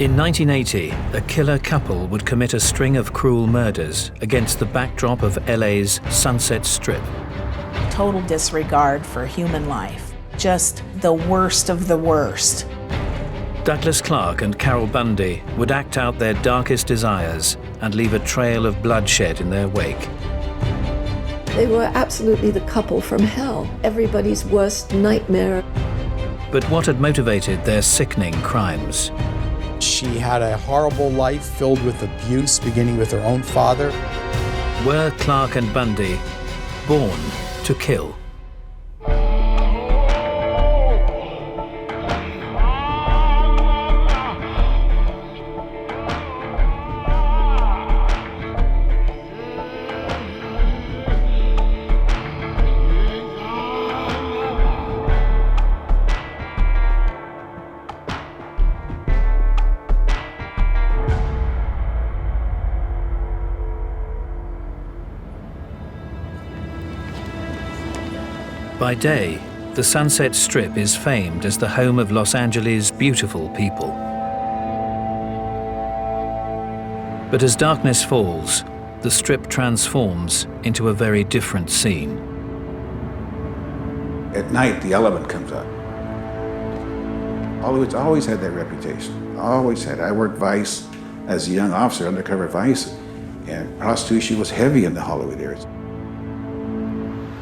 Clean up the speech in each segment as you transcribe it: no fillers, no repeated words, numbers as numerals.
In 1980, a killer couple would commit a string of cruel murders against the backdrop of LA's Sunset Strip. Total disregard for human life. Just the worst of the worst. Douglas Clark and Carol Bundy would act out their darkest desires and leave a trail of bloodshed in their wake. They were absolutely the couple from hell, everybody's worst nightmare. But what had motivated their sickening crimes? She had a horrible life filled with abuse, beginning with her own father. Were Clark and Bundy born to kill? By day, the Sunset Strip is famed as the home of Los Angeles' beautiful people. But as darkness falls, the Strip transforms into a very different scene. At night, the element comes up. Hollywood's always had that reputation, always had. I worked Vice as a young officer, undercover Vice, and prostitution was heavy in the Hollywood areas.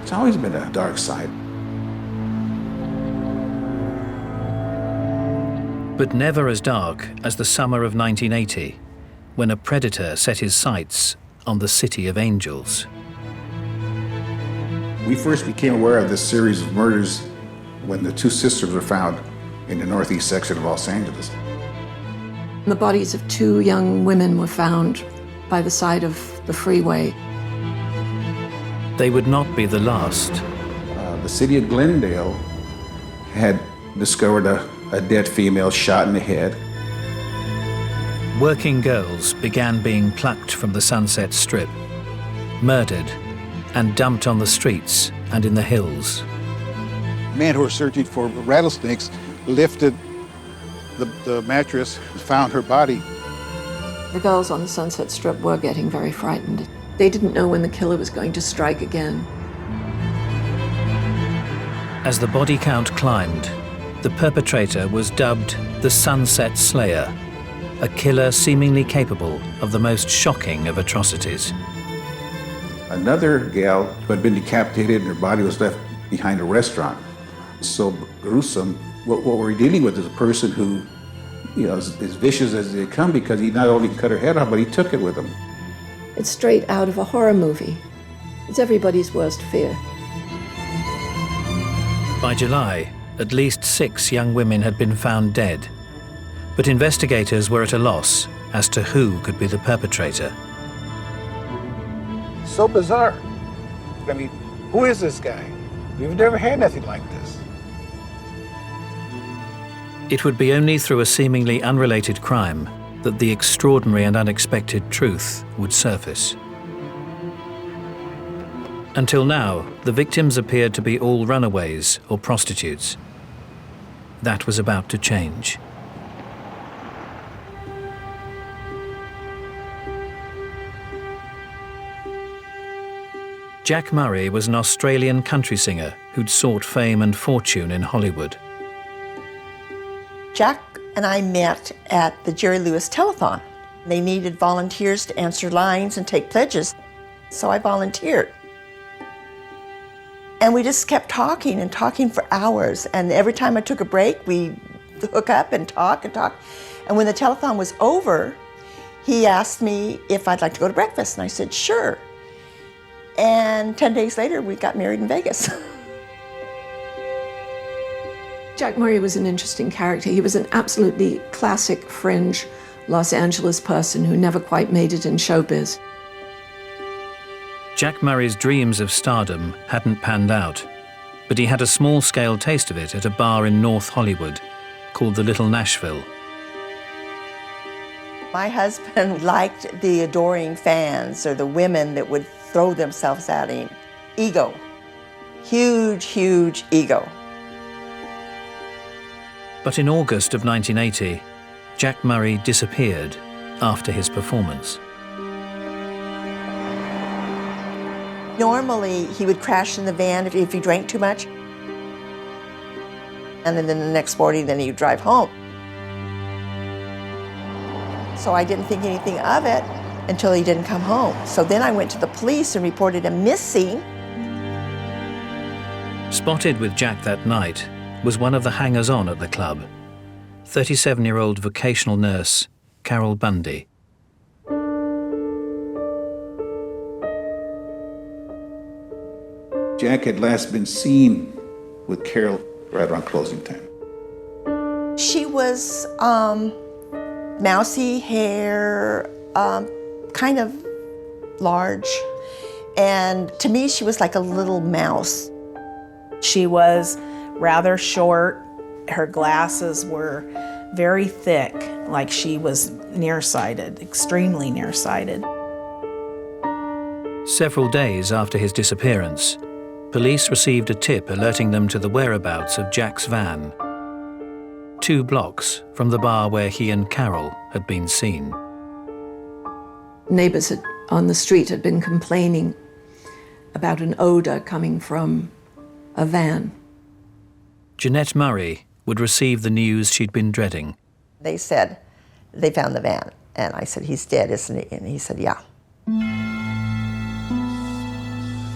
It's always been a dark side. But never as dark as the summer of 1980, when a predator set his sights on the City of Angels. We first became aware of this series of murders when the two sisters were found in the northeast section of Los Angeles. The bodies of two young women were found by the side of the freeway. They would not be the last. The city of Glendale had discovered a dead female shot in the head. Working girls began being plucked from the Sunset Strip, murdered, and dumped on the streets and in the hills. Men who were searching for rattlesnakes lifted the mattress, found her body. The girls on the Sunset Strip were getting very frightened. They didn't know when the killer was going to strike again. As the body count climbed, the perpetrator was dubbed the Sunset Slayer, a killer seemingly capable of the most shocking of atrocities. Another gal who had been decapitated and her body was left behind a restaurant. So gruesome. What we're dealing with is a person who, is vicious as they come, because he not only cut her head off, but he took it with him. It's straight out of a horror movie. It's everybody's worst fear. By July, at least 6 young women had been found dead, but investigators were at a loss as to who could be the perpetrator. So bizarre. I mean, who is this guy? We've never had nothing like this. It would be only through a seemingly unrelated crime that the extraordinary and unexpected truth would surface. Until now, the victims appeared to be all runaways or prostitutes. That was about to change. Jack Murray was an Australian country singer who'd sought fame and fortune in Hollywood. Jack and I met at the Jerry Lewis Telethon. They needed volunteers to answer lines and take pledges, so I volunteered. And we just kept talking and talking for hours, and every time I took a break, we'd hook up and talk and talk. And when the telethon was over, he asked me if I'd like to go to breakfast, and I said, sure. And 10 days later, we got married in Vegas. Jack Murray was an interesting character. He was an absolutely classic fringe Los Angeles person who never quite made it in showbiz. Jack Murray's dreams of stardom hadn't panned out, but he had a small-scale taste of it at a bar in North Hollywood called the Little Nashville. My husband liked the adoring fans, or the women that would throw themselves at him. Ego. Huge, huge ego. But in August of 1980, Jack Murray disappeared after his performance. Normally, he would crash in the van if he drank too much. And then the next morning, then he'd drive home. So I didn't think anything of it until he didn't come home. So then I went to the police and reported him missing. Spotted with Jack that night was one of the hangers-on at the club, 37-year-old vocational nurse Carol Bundy. Jack had last been seen with Carol right around closing time. She was mousy hair, kind of large. And to me, she was like a little mouse. She was rather short. Her glasses were very thick, like she was nearsighted, extremely nearsighted. Several days after his disappearance, police received a tip alerting them to the whereabouts of Jack's van, 2 blocks from the bar where he and Carol had been seen. Neighbors on the street had been complaining about an odor coming from a van. Jeanette Murray would receive the news she'd been dreading. They said, they found the van. And I said, he's dead, isn't he? And he said, yeah.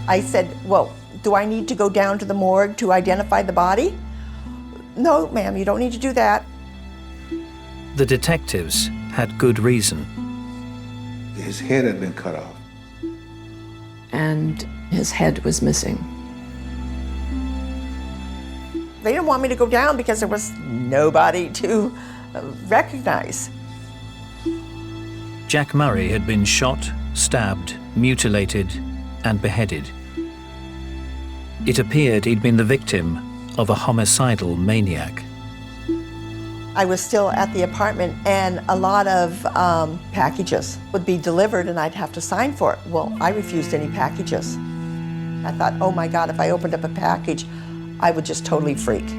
I said, well, do I need to go down to the morgue to identify the body? No, ma'am, you don't need to do that. The detectives had good reason. His head had been cut off. And his head was missing. They didn't want me to go down because there was nobody to recognize. Jack Murray had been shot, stabbed, mutilated, and beheaded. It appeared he'd been the victim of a homicidal maniac. I was still at the apartment, and a lot of packages would be delivered, and I'd have to sign for it. Well, I refused any packages. I thought, oh my God, if I opened up a package, I would just totally freak.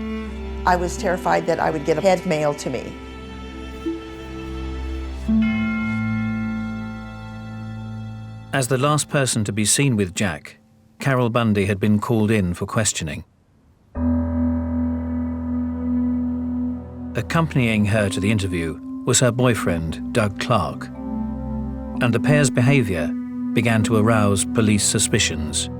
I was terrified that I would get a head mailed to me. As the last person to be seen with Jack, Carol Bundy had been called in for questioning. Accompanying her to the interview was her boyfriend, Doug Clark, and the pair's behavior began to arouse police suspicions.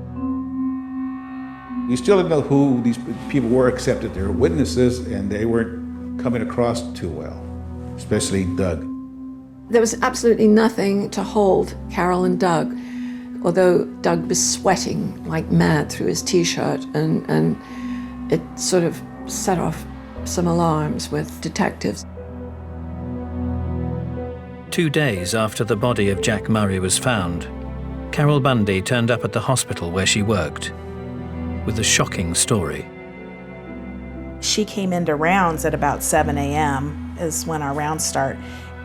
We still didn't know who these people were, except that they were witnesses and they weren't coming across too well, especially Doug. There was absolutely nothing to hold Carol and Doug, although Doug was sweating like mad through his T-shirt, and it sort of set off some alarms with detectives. 2 days after the body of Jack Murray was found, Carol Bundy turned up at the hospital where she worked with a shocking story. She came into rounds at about 7 a.m. is when our rounds start,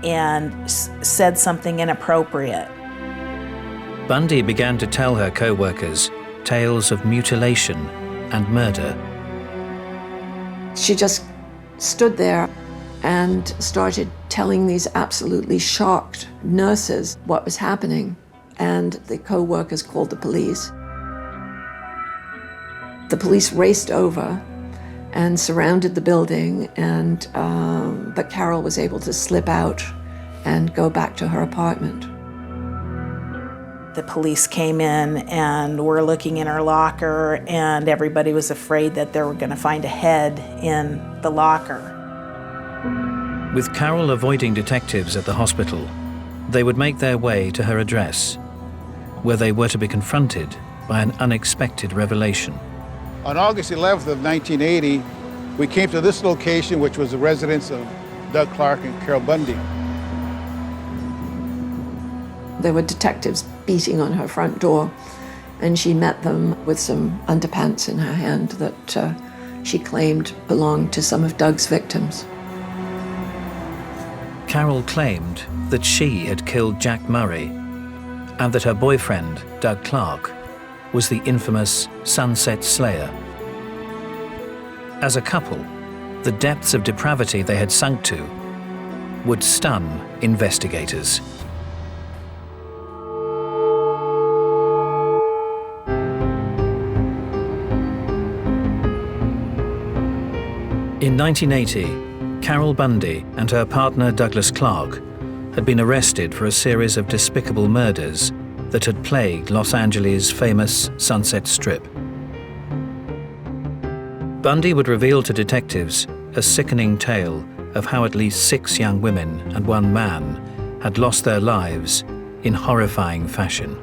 and said something inappropriate. Bundy began to tell her co-workers tales of mutilation and murder. She just stood there and started telling these absolutely shocked nurses what was happening, and the co-workers called the police. The police raced over and surrounded the building, and but Carol was able to slip out and go back to her apartment. The police came in and were looking in her locker, and everybody was afraid that they were going to find a head in the locker. With Carol avoiding detectives at the hospital, they would make their way to her address, where they were to be confronted by an unexpected revelation. On August 11th of 1980, we came to this location, which was the residence of Doug Clark and Carol Bundy. There were detectives beating on her front door, and she met them with some underpants in her hand that she claimed belonged to some of Doug's victims. Carol claimed that she had killed Jack Murray and that her boyfriend, Doug Clark, was the infamous Sunset Slayer. As a couple, the depths of depravity they had sunk to would stun investigators. In 1980, Carol Bundy and her partner Douglas Clark had been arrested for a series of despicable murders that had plagued Los Angeles' famous Sunset Strip. Bundy would reveal to detectives a sickening tale of how at least 6 young women and 1 man had lost their lives in horrifying fashion.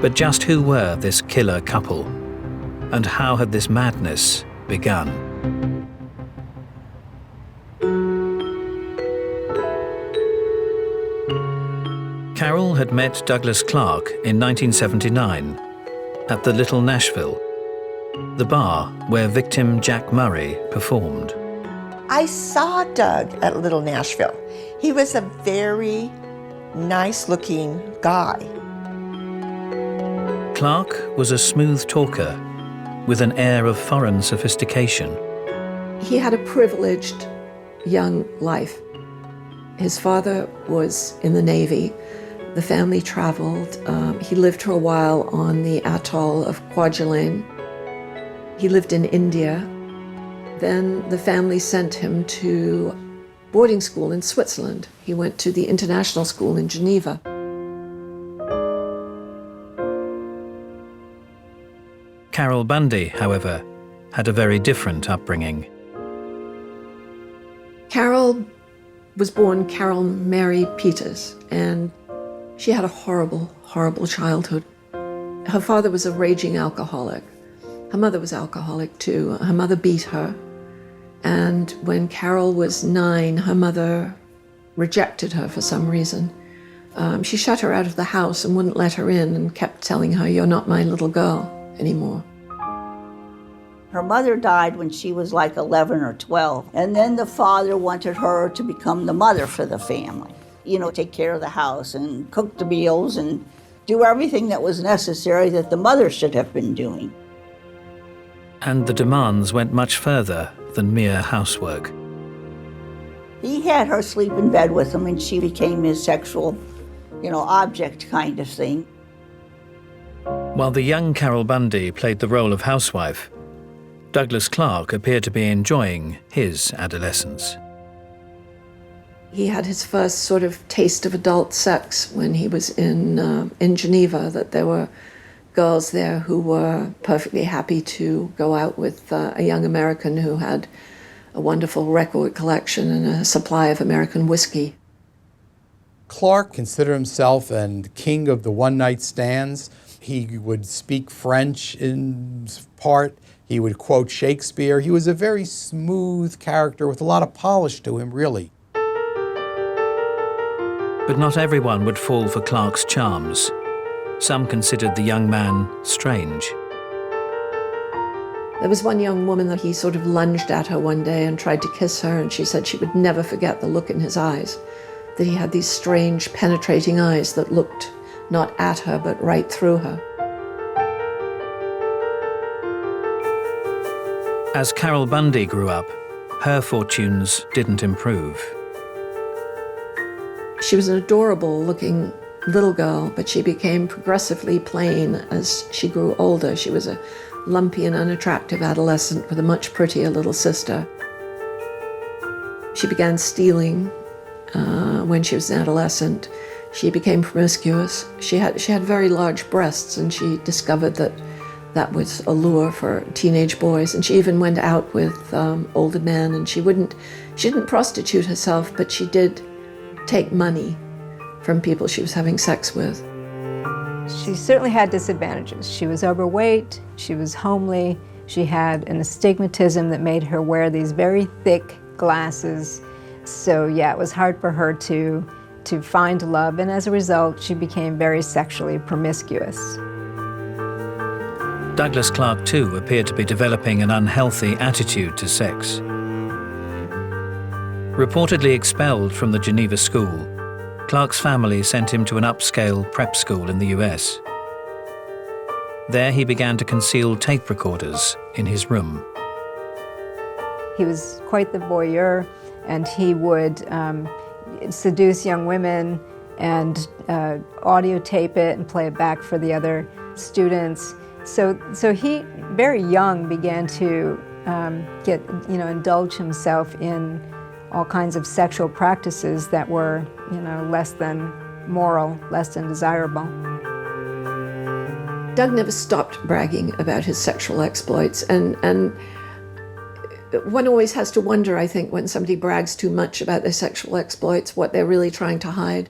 But just who were this killer couple, and how had this madness begun? Carol had met Douglas Clark in 1979 at the Little Nashville, the bar where victim Jack Murray performed. I saw Doug at Little Nashville. He was a very nice-looking guy. Clark was a smooth talker with an air of foreign sophistication. He had a privileged young life. His father was in the Navy. The family traveled. He lived for a while on the atoll of Kwajalein. He lived in India. Then the family sent him to boarding school in Switzerland. He went to the international school in Geneva. Carol Bundy, however, had a very different upbringing. Carol was born Carol Mary Peters, and she had a horrible, horrible childhood. Her father was a raging alcoholic. Her mother was alcoholic too. Her mother beat her. And when Carol was 9, her mother rejected her for some reason. She shut her out of the house and wouldn't let her in and kept telling her, "You're not my little girl anymore." Her mother died when she was like 11 or 12. And then the father wanted her to become the mother for the family. You know, take care of the house and cook the meals and do everything that was necessary that the mother should have been doing. And the demands went much further than mere housework. He had her sleep in bed with him and she became his sexual, object kind of thing. While the young Carol Bundy played the role of housewife, Douglas Clark appeared to be enjoying his adolescence. He had his first sort of taste of adult sex when he was in Geneva, that there were girls there who were perfectly happy to go out with a young American who had a wonderful record collection and a supply of American whiskey. Clark considered himself the king of the one-night stands. He would speak French in part. He would quote Shakespeare. He was a very smooth character with a lot of polish to him, really. But not everyone would fall for Clark's charms. Some considered the young man strange. There was one young woman that he sort of lunged at her one day and tried to kiss her, and she said she would never forget the look in his eyes, that he had these strange, penetrating eyes that looked not at her, but right through her. As Carol Bundy grew up, her fortunes didn't improve. She was an adorable-looking little girl, but she became progressively plain as she grew older. She was a lumpy and unattractive adolescent with a much prettier little sister. She began stealing when she was an adolescent. She became promiscuous. She had very large breasts, and she discovered that was a lure for teenage boys. And she even went out with older men, and she didn't prostitute herself, but she did take money from people she was having sex with. She certainly had disadvantages. She was overweight, she was homely, she had an astigmatism that made her wear these very thick glasses. So yeah, it was hard for her to find love, and as a result, she became very sexually promiscuous. Douglas Clark, too, appeared to be developing an unhealthy attitude to sex. Reportedly expelled from the Geneva school, Clark's family sent him to an upscale prep school in the US. There he began to conceal tape recorders in his room. He was quite the voyeur, and he would seduce young women and audio tape it and play it back for the other students. So he, very young, began to indulge himself in all kinds of sexual practices that were, less than moral, less than desirable. Doug never stopped bragging about his sexual exploits, and one always has to wonder, I think, when somebody brags too much about their sexual exploits, what they're really trying to hide.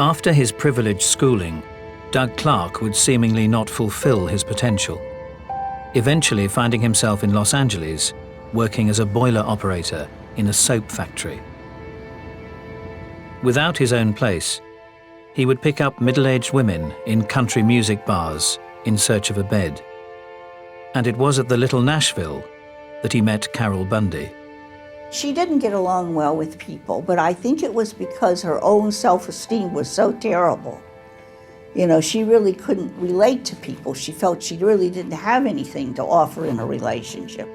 After his privileged schooling, Doug Clark would seemingly not fulfill his potential, eventually finding himself in Los Angeles, working as a boiler operator in a soap factory. Without his own place, he would pick up middle-aged women in country music bars in search of a bed. And it was at the Little Nashville that he met Carol Bundy. She didn't get along well with people, but I think it was because her own self-esteem was so terrible. She really couldn't relate to people. She felt she really didn't have anything to offer in a relationship.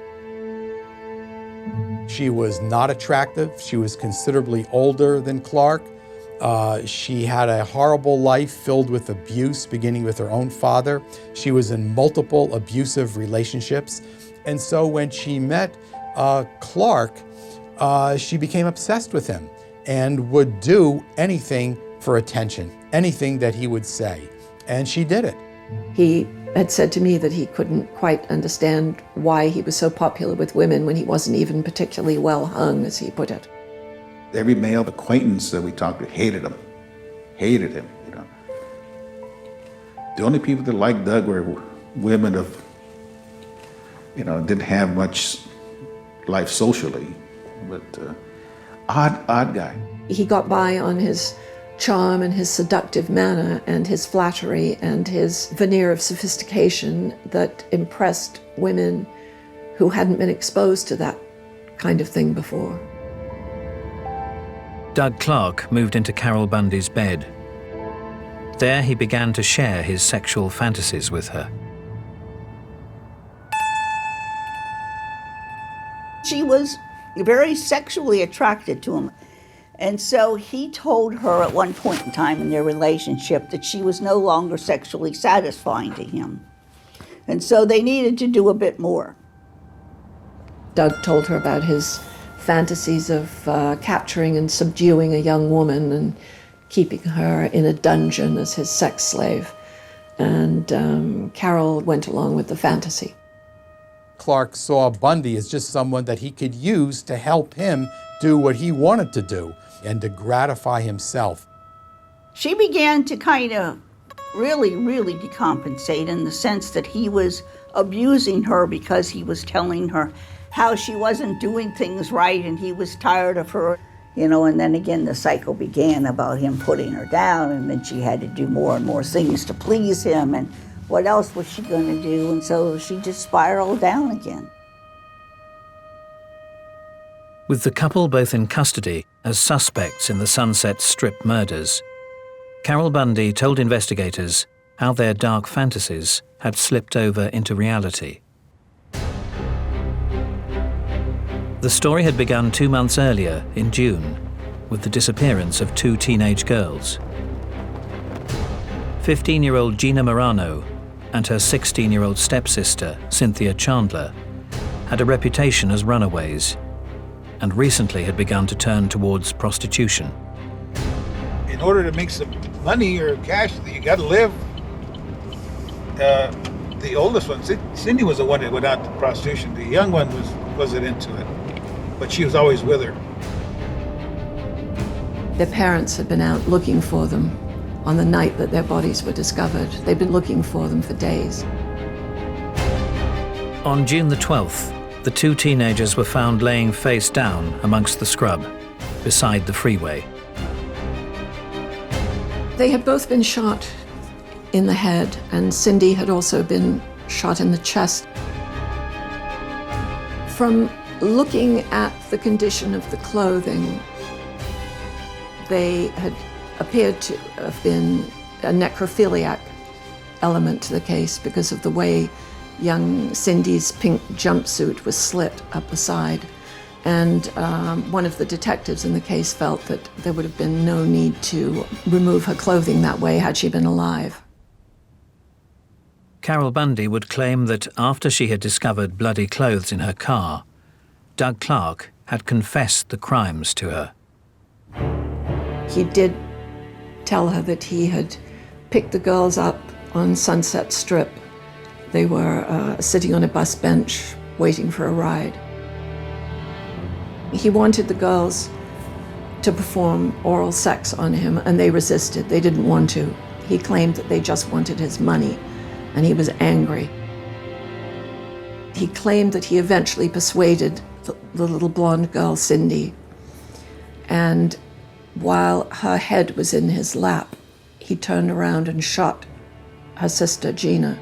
She was not attractive. She was considerably older than Clark. She had a horrible life filled with abuse, beginning with her own father. She was in multiple abusive relationships. And so when she met Clark, she became obsessed with him and would do anything for attention, anything that he would say. And she did it. He had said to me that he couldn't quite understand why he was so popular with women when he wasn't even particularly well hung, as he put it. Every male acquaintance that we talked to hated him. The only people that liked Doug were women of, didn't have much life socially, but odd guy. He got by on his charm and his seductive manner and his flattery and his veneer of sophistication that impressed women who hadn't been exposed to that kind of thing before. Doug Clark moved into Carol Bundy's bed. There he began to share his sexual fantasies with her. She was very sexually attracted to him. And so he told her at one point in time in their relationship that she was no longer sexually satisfying to him. And so they needed to do a bit more. Doug told her about his fantasies of capturing and subduing a young woman and keeping her in a dungeon as his sex slave. And Carol went along with the fantasy. Clark saw Bundy as just someone that he could use to help him do what he wanted to do and to gratify himself. She began to kind of really decompensate in the sense that he was abusing her because he was telling her how she wasn't doing things right and he was tired of her, and then again the cycle began about him putting her down, and then she had to do more and more things to please him, and what else was she going to do? And so she just spiraled down again. With the couple both in custody as suspects in the Sunset Strip murders, Carol Bundy told investigators how their dark fantasies had slipped over into reality. The story had begun 2 months earlier, in June, with the disappearance of 2 teenage girls. 15-year-old Gina Morano and her 16-year-old stepsister, Cynthia Chandler, had a reputation as runaways and recently had begun to turn towards prostitution. In order to make some money or cash, you got to live. The oldest one, Cindy, was the one that went out to prostitution. The young one wasn't into it, but she was always with her. Their parents had been out looking for them on the night that their bodies were discovered. They'd been looking for them for days. On June the 12th, the 2 teenagers were found laying face down amongst the scrub, beside the freeway. They had both been shot in the head, and Cindy had also been shot in the chest. From looking at the condition of the clothing, they had appeared to have been a necrophiliac element to the case because of the way young Cindy's pink jumpsuit was slit up the side. And one of the detectives in the case felt that there would have been no need to remove her clothing that way had she been alive. Carol Bundy would claim that after she had discovered bloody clothes in her car, Doug Clark had confessed the crimes to her. He did tell her that he had picked the girls up on Sunset Strip. They were sitting on a bus bench waiting for a ride. He wanted the girls to perform oral sex on him, and they resisted. They didn't want to. He claimed that they just wanted his money, and he was angry. He claimed that he eventually persuaded the little blonde girl, Cindy, and while her head was in his lap, he turned around and shot her sister, Gina.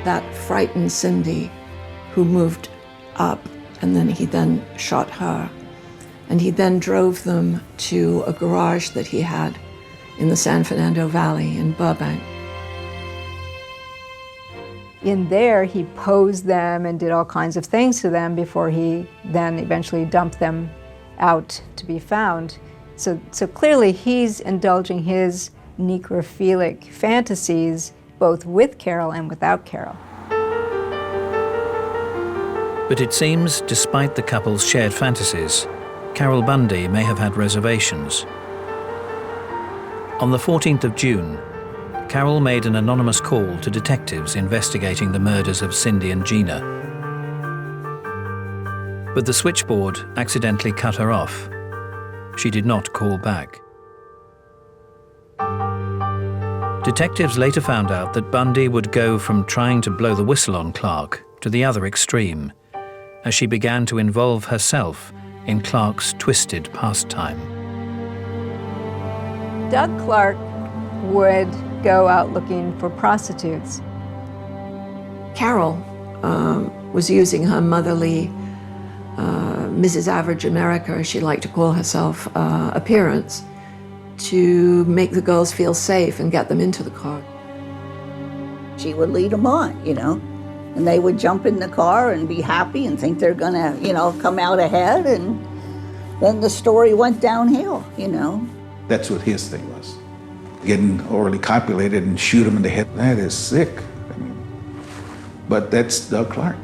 That frightened Cindy, who moved up, and then he then shot her. And he then drove them to a garage that he had in the San Fernando Valley in Burbank. In there, he posed them and did all kinds of things to them before he then eventually dumped them out to be found. So clearly he's indulging his necrophilic fantasies both with Carol and without Carol. But it seems, despite the couple's shared fantasies, Carol Bundy may have had reservations. On the 14th of June, Carol made an anonymous call to detectives investigating the murders of Cindy and Gina. But the switchboard accidentally cut her off. She did not call back. Detectives later found out that Bundy would go from trying to blow the whistle on Clark to the other extreme, as she began to involve herself in Clark's twisted pastime. Doug Clark would go out looking for prostitutes. Carol was using her motherly, Mrs. Average America, as she liked to call herself, appearance to make the girls feel safe and get them into the car. She would lead them on, you know, and they would jump in the car and be happy and think they're gonna, you know, come out ahead, and then the story went downhill, you know. That's what his thing was. Getting orally copulated and shoot him in the head, that is sick. I mean, but that's Doug Clark.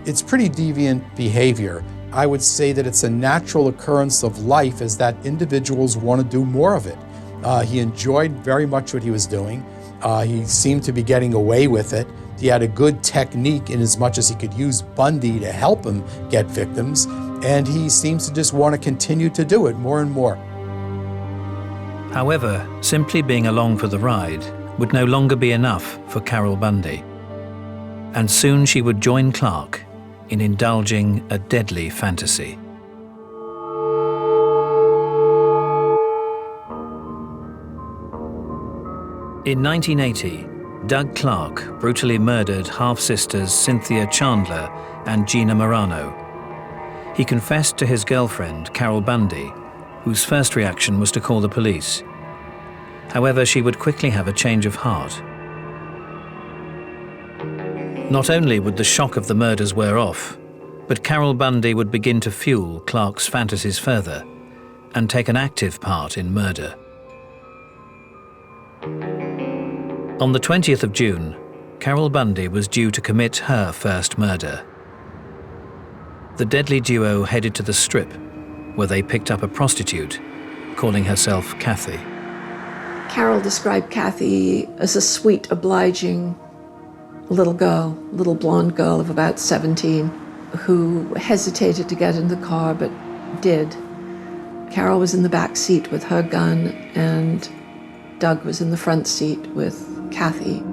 It's pretty deviant behavior. I would say that it's a natural occurrence of life as that individuals want to do more of it. He enjoyed very much what he was doing. He seemed to be getting away with it. He had a good technique in as much as he could use Bundy to help him get victims, and he seems to just want to continue to do it more and more. However, simply being along for the ride would no longer be enough for Carol Bundy. And soon she would join Clark in indulging a deadly fantasy. In 1980, Doug Clark brutally murdered half-sisters Cynthia Chandler and Gina Morano. He confessed to his girlfriend, Carol Bundy, whose first reaction was to call the police. However, she would quickly have a change of heart. Not only would the shock of the murders wear off, but Carol Bundy would begin to fuel Clark's fantasies further and take an active part in murder. On the 20th of June, Carol Bundy was due to commit her first murder. The deadly duo headed to the Strip, where they picked up a prostitute, calling herself Kathy. Carol described Kathy as a sweet, obliging little girl, little blonde girl of about 17, who hesitated to get in the car, but did. Carol was in the back seat with her gun, and Doug was in the front seat with Kathy.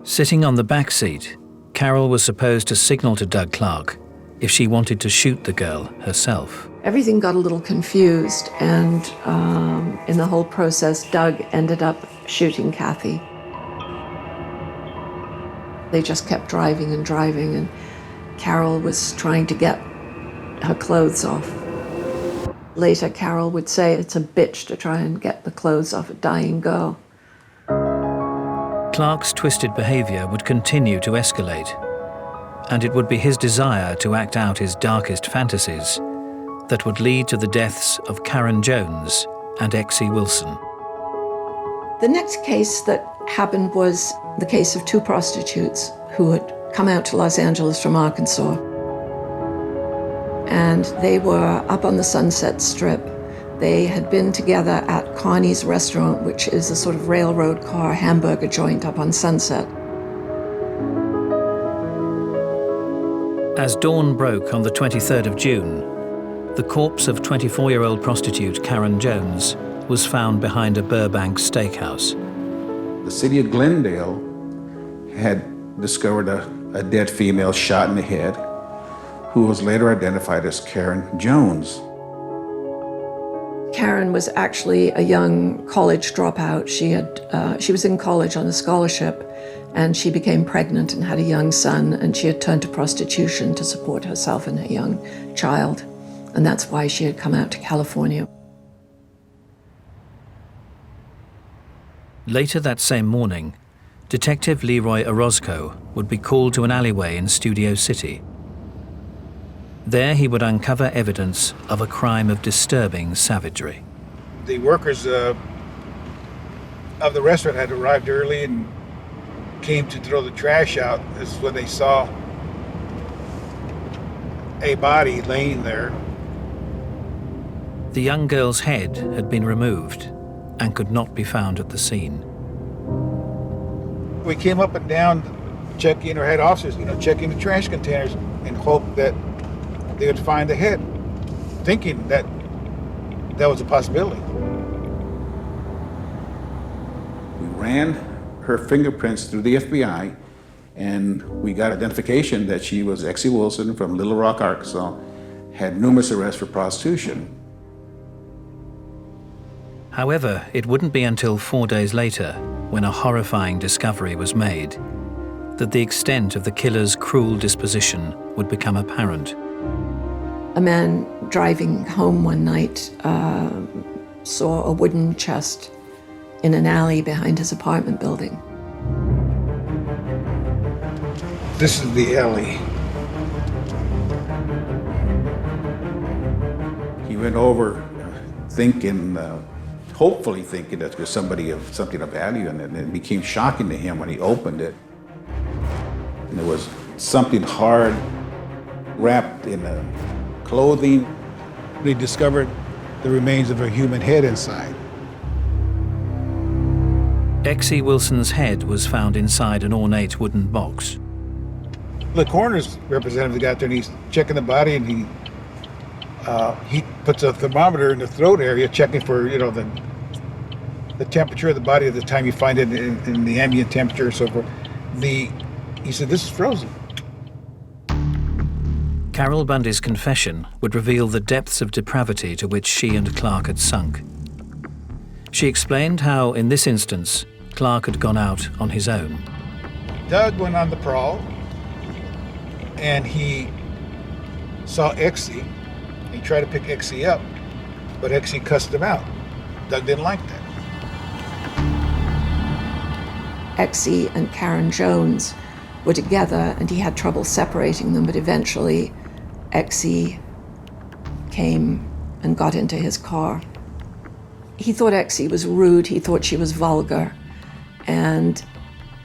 Sitting on the back seat, Carol was supposed to signal to Doug Clark if she wanted to shoot the girl herself. Everything got a little confused, and in the whole process, Doug ended up shooting Kathy. They just kept driving and driving, and Carol was trying to get her clothes off. Later, Carol would say it's a bitch to try and get the clothes off a dying girl. Clark's twisted behaviour would continue to escalate, and it would be his desire to act out his darkest fantasies that would lead to the deaths of Karen Jones and Exie Wilson. The next case that happened was the case of two prostitutes who had come out to Los Angeles from Arkansas. And they were up on the Sunset Strip. They had been together at Connie's Restaurant, which is a sort of railroad car hamburger joint up on Sunset. As dawn broke on the 23rd of June, the corpse of 24-year-old prostitute Karen Jones was found behind a Burbank steakhouse. The city of Glendale had discovered a dead female shot in the head, who was later identified as Karen Jones. Karen was actually a young college dropout. She was in college on a scholarship, and she became pregnant and had a young son, and she had turned to prostitution to support herself and her young child. And that's why she had come out to California. Later that same morning, Detective Leroy Orozco would be called to an alleyway in Studio City. There he would uncover evidence of a crime of disturbing savagery. The workers of the restaurant had arrived early and came to throw the trash out. This is when they saw a body laying there. The young girl's head had been removed and could not be found at the scene. We came up and down checking, our head officers, checking the trash containers in hope that they would find the head, thinking that that was a possibility. We ran her fingerprints through the FBI, and we got identification that she was Exie Wilson from Little Rock, Arkansas, had numerous arrests for prostitution. However, it wouldn't be until 4 days later, when a horrifying discovery was made, that the extent of the killer's cruel disposition would become apparent. A man driving home one night saw a wooden chest in an alley behind his apartment building. This is the alley. He went over thinking, hopefully thinking that there's something of value in it, and it became shocking to him when he opened it. And there was something hard wrapped in clothing. They discovered the remains of a human head inside. Exie Wilson's head was found inside an ornate wooden box. The coroner's representative got there and he's checking the body, and he puts a thermometer in the throat area, checking for the temperature of the body at the time you find it in the ambient temperature and so forth. He said, "This is frozen." Carol Bundy's confession would reveal the depths of depravity to which she and Clark had sunk. She explained how, in this instance, Clark had gone out on his own. Doug went on the prowl, and he saw Exie. He tried to pick Exie up, but Exie cussed him out. Doug didn't like that. Exie and Karen Jones were together, and he had trouble separating them, but eventually Exie came and got into his car. He thought Exie was rude, he thought she was vulgar, and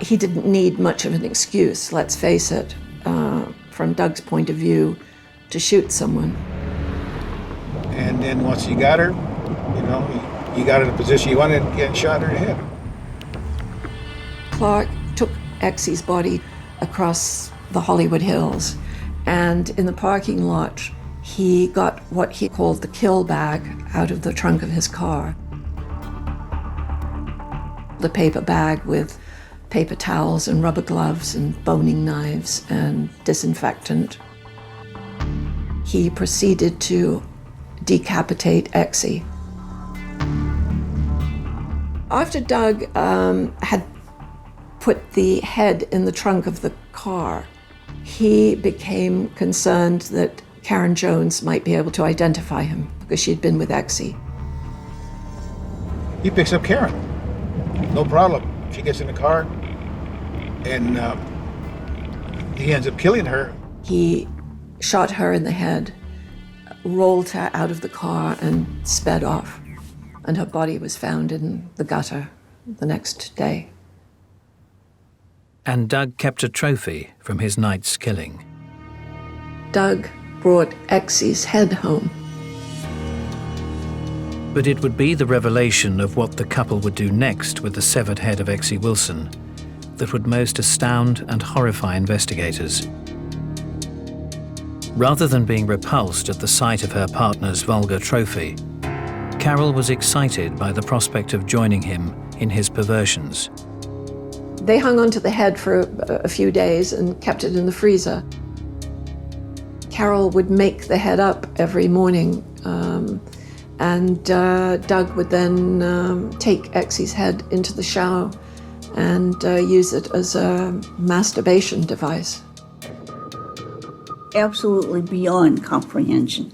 he didn't need much of an excuse, let's face it, from Doug's point of view, to shoot someone. And then once he got her, he got her in a position he wanted and shot her in the head. Clark took Exie's body across the Hollywood Hills, and in the parking lot, he got what he called the kill bag out of the trunk of his car. The paper bag with paper towels and rubber gloves and boning knives and disinfectant. He proceeded to decapitate Exie. After Doug had put the head in the trunk of the car, he became concerned that Karen Jones might be able to identify him because she'd been with Exie. He picks up Karen. No problem. She gets in the car, and he ends up killing her. He shot her in the head, rolled her out of the car, and sped off. And her body was found in the gutter the next day. And Doug kept a trophy from his night's killing. Doug brought Exie's head home. But it would be the revelation of what the couple would do next with the severed head of Exie Wilson that would most astound and horrify investigators. Rather than being repulsed at the sight of her partner's vulgar trophy, Carol was excited by the prospect of joining him in his perversions. They hung onto the head for a few days and kept it in the freezer. Carol would make the head up every morning, and Doug would then take Exie's head into the shower and use it as a masturbation device. Absolutely beyond comprehension.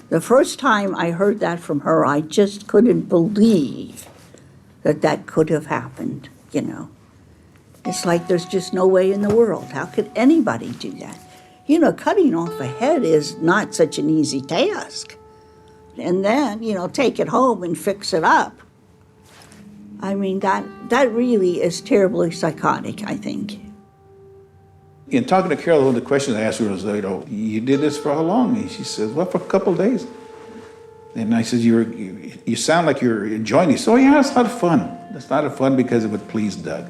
The first time I heard that from her, I just couldn't believe that that could have happened, you know. It's like there's just no way in the world. How could anybody do that? You know, cutting off a head is not such an easy task. And then, you know, take it home and fix it up. I mean, that really is terribly psychotic, I think. In talking to Carol, one of the questions I asked her was, you know, you did this for how long? And she says, well, for a couple of days. And I said, you sound like you're enjoying it. So yeah, it's a lot of fun. It's a lot of fun because it would please Doug.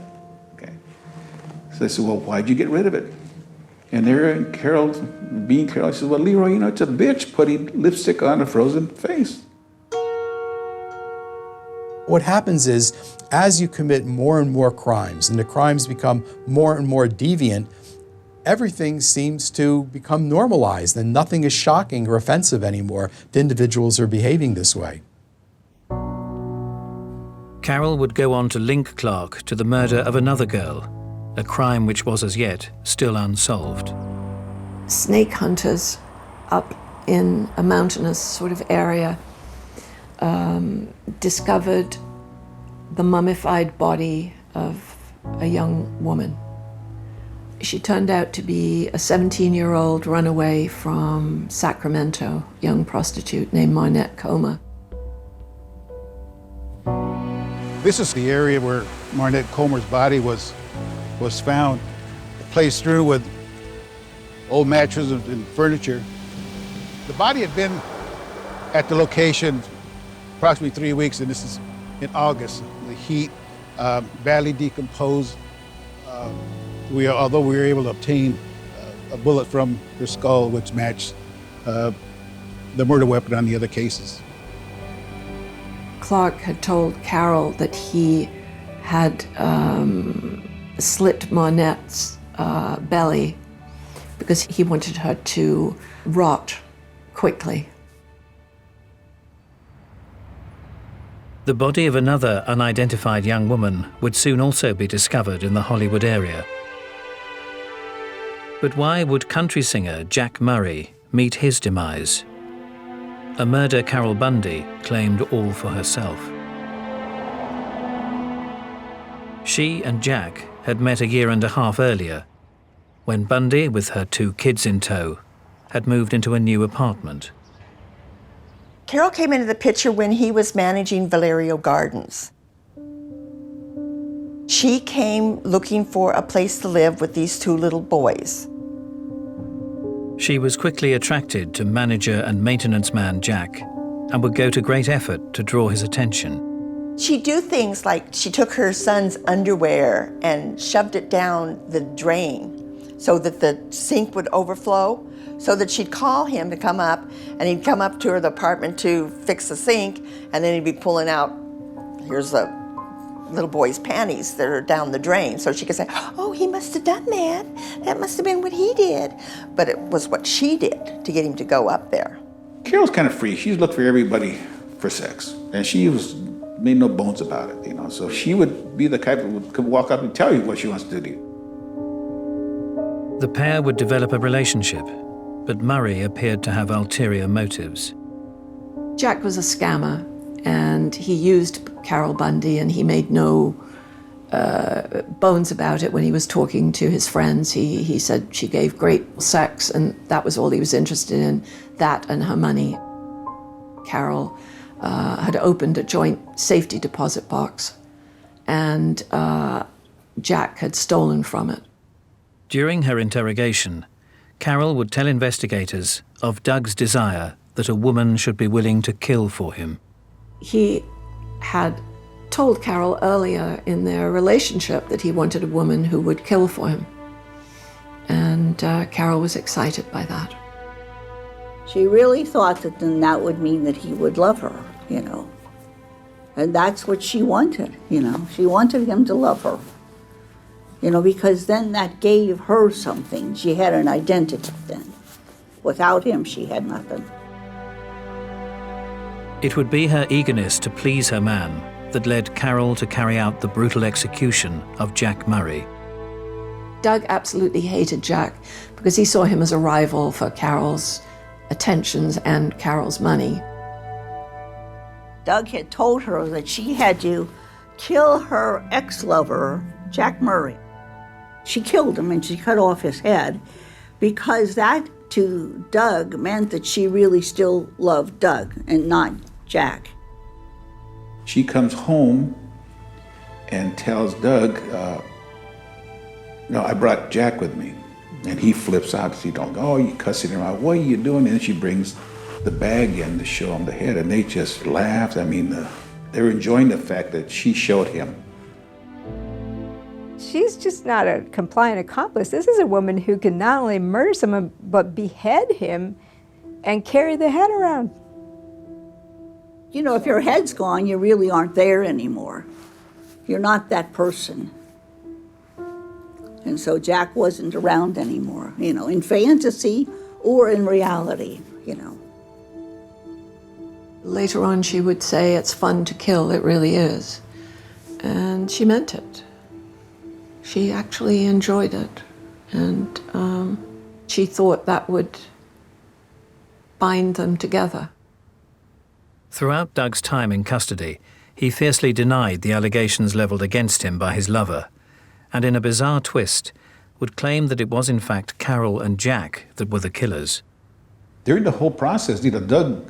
Okay. So I said, well, why'd you get rid of it? And there, Carol, being Carol, she said, well, Leroy, you know, it's a bitch putting lipstick on a frozen face. What happens is, as you commit more and more crimes, and the crimes become more and more deviant, everything seems to become normalized, and nothing is shocking or offensive anymore to individuals who are behaving this way. Carol would go on to link Clark to the murder of another girl, a crime which was as yet still unsolved. Snake hunters up in a mountainous sort of area discovered the mummified body of a young woman. She turned out to be a 17-year-old runaway from Sacramento, young prostitute named Marnette Comer. This is the area where Marnette Comer's body was found, placed through with old mattresses and furniture. The body had been at the location approximately 3 weeks, and this is in August. The heat, badly decomposed. Although we were able to obtain a bullet from her skull, which matched the murder weapon on the other cases. Clark had told Carol that he had slit Marnette's belly because he wanted her to rot quickly. The body of another unidentified young woman would soon also be discovered in the Hollywood area. But why would country singer Jack Murray meet his demise? A murder Carol Bundy claimed all for herself. She and Jack had met a year and a half earlier, when Bundy, with her 2 kids in tow, had moved into a new apartment. Carol came into the picture when he was managing Valerio Gardens. She came looking for a place to live with these 2 little boys. She was quickly attracted to manager and maintenance man Jack and would go to great effort to draw his attention. She'd do things like she took her son's underwear and shoved it down the drain so that the sink would overflow, so that she'd call him to come up, and he'd come up to her the apartment to fix the sink, and then he'd be pulling out, here's the little boy's panties that are down the drain. So she could say, oh, he must have done that. That must have been what he did. But it was what she did to get him to go up there. Carol's kind of free. She looked for everybody for sex, and she made no bones about it, you know. So she would be the type that could walk up and tell you what she wants to do. The pair would develop a relationship, but Murray appeared to have ulterior motives. Jack was a scammer, and he used Carol Bundy, and he made no bones about it when he was talking to his friends. He said she gave great sex, and that was all he was interested in, that and her money. Carol had opened a joint safety deposit box, and Jack had stolen from it. During her interrogation, Carol would tell investigators of Doug's desire that a woman should be willing to kill for him. He had told Carol earlier in their relationship that he wanted a woman who would kill for him. And Carol was excited by that. She really thought that then that would mean that he would love her, you know. And that's what she wanted, you know. She wanted him to love her, you know, because then that gave her something. She had an identity then. Without him, she had nothing. It would be her eagerness to please her man that led Carol to carry out the brutal execution of Jack Murray. Doug absolutely hated Jack because he saw him as a rival for Carol's attentions and Carol's money. Doug had told her that she had to kill her ex-lover, Jack Murray. She killed him and she cut off his head because that, to Doug, meant that she really still loved Doug and not Jack. She comes home and tells Doug, no, I brought Jack with me. And he flips out. She don't go, oh, you cussing him out. What are you doing? And she brings the bag in to show him the head. And they just laughed. I mean, they're enjoying the fact that she showed him. She's just not a compliant accomplice. This is a woman who can not only murder someone, but behead him and carry the head around. You know, if your head's gone, you really aren't there anymore. You're not that person. And so Jack wasn't around anymore, you know, in fantasy or in reality, you know. Later on, she would say, it's fun to kill, it really is. And she meant it. She actually enjoyed it. And she thought that would bind them together. Throughout Doug's time in custody, he fiercely denied the allegations levelled against him by his lover, and in a bizarre twist, would claim that it was in fact Carol and Jack that were the killers. During the whole process, Doug,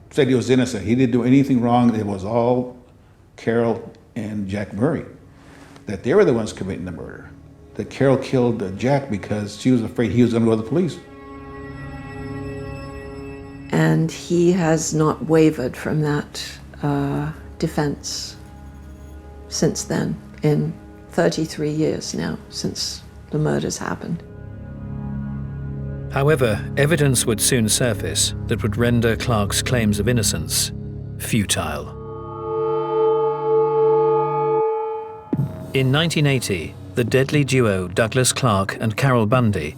said he was innocent. He didn't do anything wrong. It was all Carol and Jack Murray, that they were the ones committing the murder. That Carol killed Jack because she was afraid he was going to go to the police. And he has not wavered from that defense since then, in 33 years now, since the murders happened. However, evidence would soon surface that would render Clark's claims of innocence futile. In 1980, the deadly duo Douglas Clark and Carol Bundy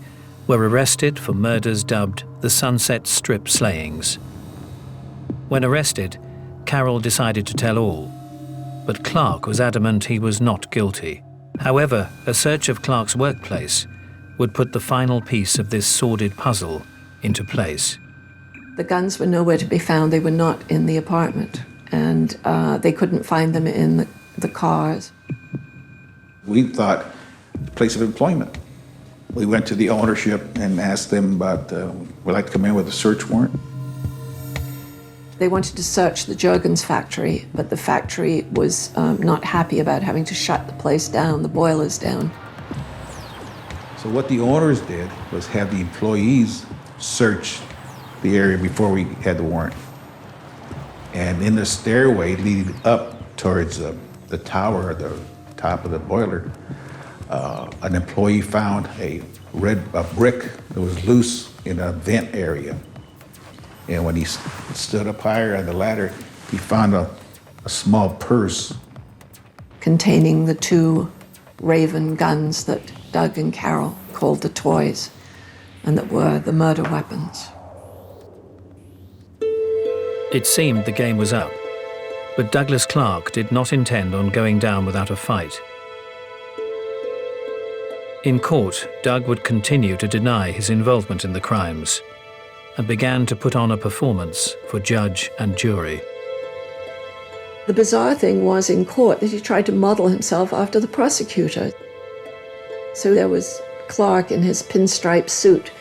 were arrested for murders dubbed the Sunset Strip slayings. When arrested, Carol decided to tell all, but Clark was adamant he was not guilty. However, a search of Clark's workplace would put the final piece of this sordid puzzle into place. The guns were nowhere to be found. They were not in the apartment, and they couldn't find them in the cars. We thought place of employment. We went to the ownership and asked them about, would like to come in with a search warrant. They wanted to search the Juergens factory, but the factory was not happy about having to shut the place down, the boilers down. So what the owners did was have the employees search the area before we had the warrant. And in the stairway leading up towards the tower, the top of the boiler, an employee found a brick that was loose in a vent area. And when he stood up higher on the ladder, he found a small purse containing the two Raven guns that Doug and Carol called the toys, and that were the murder weapons. It seemed the game was up, but Douglas Clark did not intend on going down without a fight. In court, Doug would continue to deny his involvement in the crimes and began to put on a performance for judge and jury. The bizarre thing was in court that he tried to model himself after the prosecutor. So there was Clark in his pinstripe suit,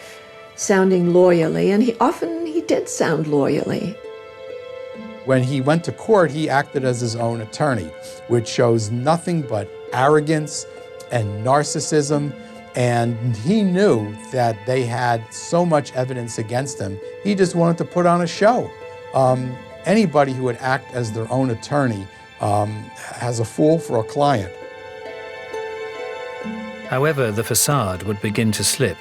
sounding lawyerly, and he did sound lawyerly. When he went to court, he acted as his own attorney, which shows nothing but arrogance and narcissism, and he knew that they had so much evidence against him, he just wanted to put on a show. Anybody who would act as their own attorney has a fool for a client. However, the facade would begin to slip,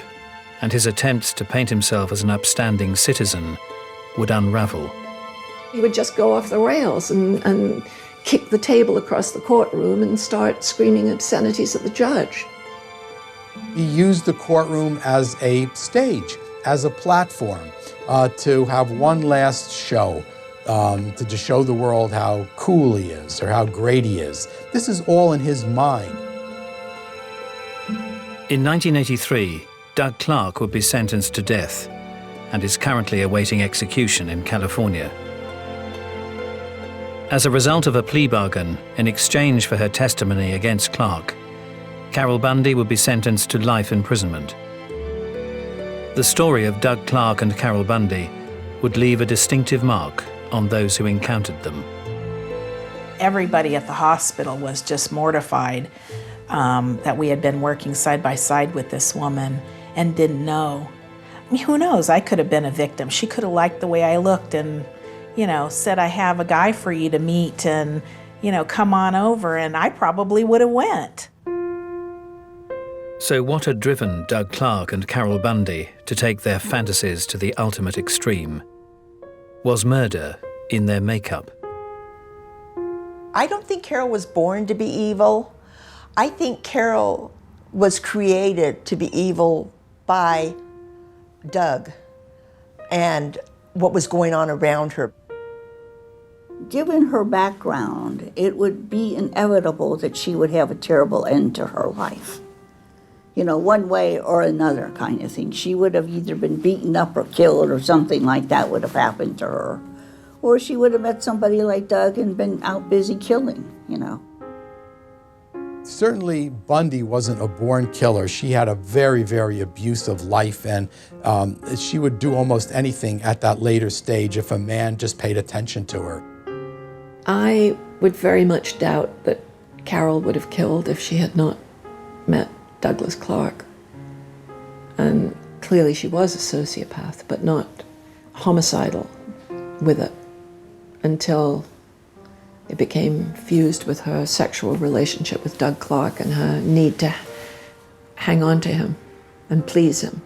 and his attempts to paint himself as an upstanding citizen would unravel. He would just go off the rails and kick the table across the courtroom and start screaming obscenities at the judge. He used the courtroom as a stage, as a platform, to have one last show, to just show the world how cool he is or how great he is. This is all in his mind. In 1983, Doug Clark would be sentenced to death and is currently awaiting execution in California. As a result of a plea bargain in exchange for her testimony against Clark, Carol Bundy would be sentenced to life imprisonment. The story of Doug Clark and Carol Bundy would leave a distinctive mark on those who encountered them. Everybody at the hospital was just mortified that we had been working side by side with this woman and didn't know. I mean, who knows? I could have been a victim. She could have liked the way I looked and, said, I have a guy for you to meet and, come on over, and I probably would have went. So what had driven Doug Clark and Carol Bundy to take their fantasies to the ultimate extreme? Was murder in their makeup? I don't think Carol was born to be evil. I think Carol was created to be evil by Doug and what was going on around her. Given her background, it would be inevitable that she would have a terrible end to her life. One way or another kind of thing. She would have either been beaten up or killed or something like that would have happened to her. Or she would have met somebody like Doug and been out busy killing, Certainly, Bundy wasn't a born killer. She had a very, very abusive life, and she would do almost anything at that later stage if a man just paid attention to her. I would very much doubt that Carol would have killed if she had not met Douglas Clark. And clearly she was a sociopath, but not homicidal with it until it became fused with her sexual relationship with Doug Clark and her need to hang on to him and please him.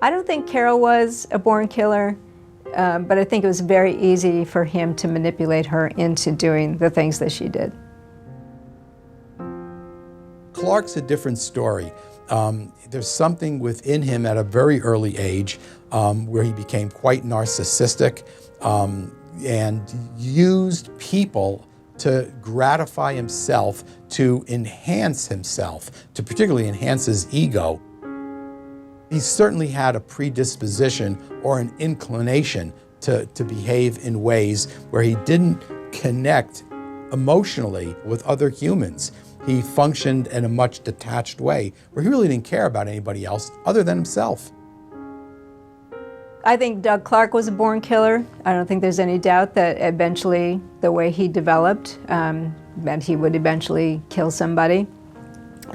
I don't think Carol was a born killer, but I think it was very easy for him to manipulate her into doing the things that she did. Clark's a different story. There's something within him at a very early age where he became quite narcissistic and used people to gratify himself, to enhance himself, to particularly enhance his ego. He certainly had a predisposition or an inclination to behave in ways where he didn't connect emotionally with other humans. He functioned in a much detached way where he really didn't care about anybody else other than himself. I think Doug Clark was a born killer. I don't think there's any doubt that eventually the way he developed meant he would eventually kill somebody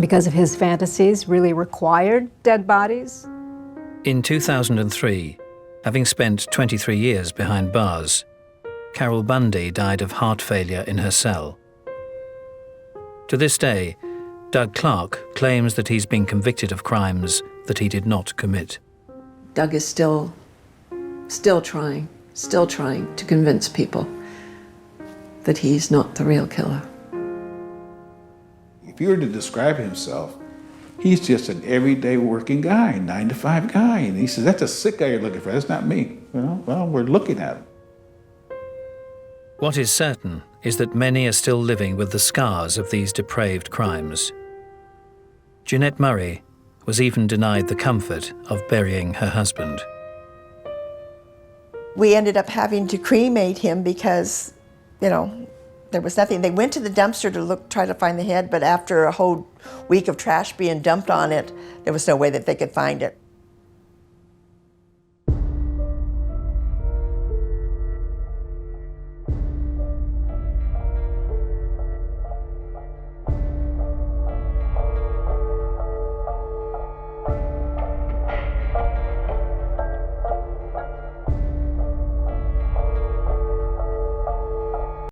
because of his fantasies really required dead bodies. In 2003, having spent 23 years behind bars, Carol Bundy died of heart failure in her cell. To this day, Doug Clark claims that he's been convicted of crimes that he did not commit. Doug is still trying to convince people that he's not the real killer. If you were to describe himself, he's just an everyday working guy, 9-to-5 guy. And he says, that's a sick guy you're looking for, that's not me. Well, we're looking at him. What is certain is that many are still living with the scars of these depraved crimes. Jeanette Murray was even denied the comfort of burying her husband. We ended up having to cremate him because, there was nothing. They went to the dumpster to try to find the head, but after a whole week of trash being dumped on it, there was no way that they could find it.